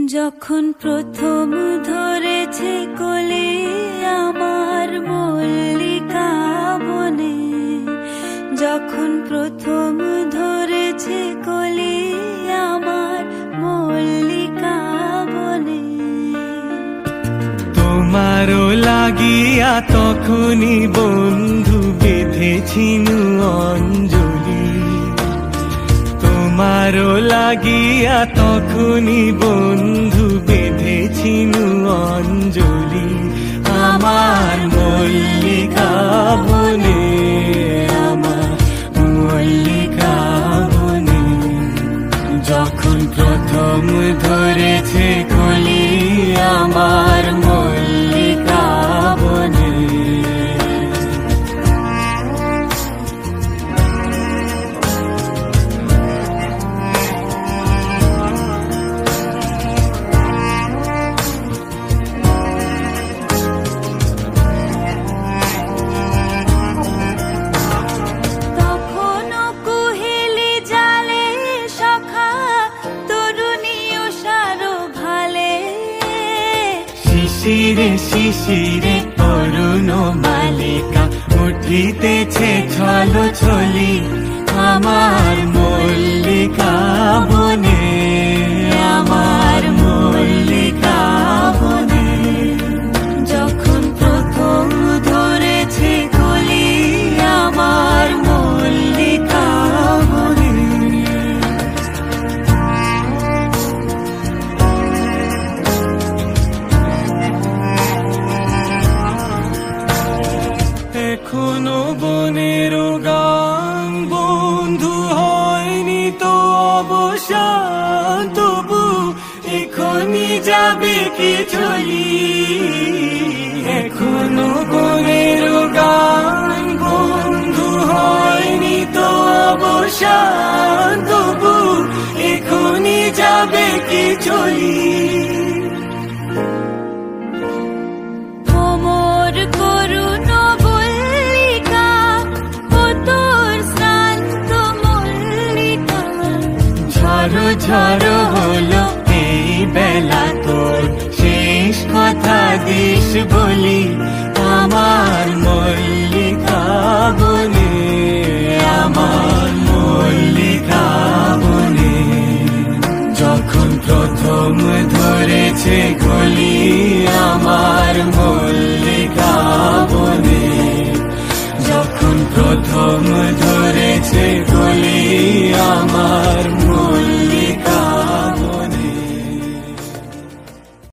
যখন প্রথম ধরেছে কোলে আমার মল্লিকা বনে, যখন প্রথম ধরেছে কোলে আমার মল্লিকা বনে। তোমারও লাগিয়া তখনই বন্ধু বেঁধেছিনু অঞ্জলি, তোমারও লাগিয়া তখনই বন্ধু বেঁধেছিনু অঞ্জলি। আমার মল্লিকা বনে, আমার মল্লিকা বনে, যখন প্রথম ধরেছে কলি আমার মল্লিকা বনে। শিশিরে শিশিরে তরুণ মালিকা উঠিতেছে ছলো ছলি আমার মল্লিকা বনে, আমার মল্লিকা বনে, যখন প্রথম ধরেছে কলি আমার মল্লিকা বনে। এখনো বনের গান বন্ধু হয়নি তো অবসান, তবু এখনই যাবে কি চলি। এখনো বনের গান বন্ধু হয়নি তো অবসান, তবু এখনই যাবে কি চলি। ঝড়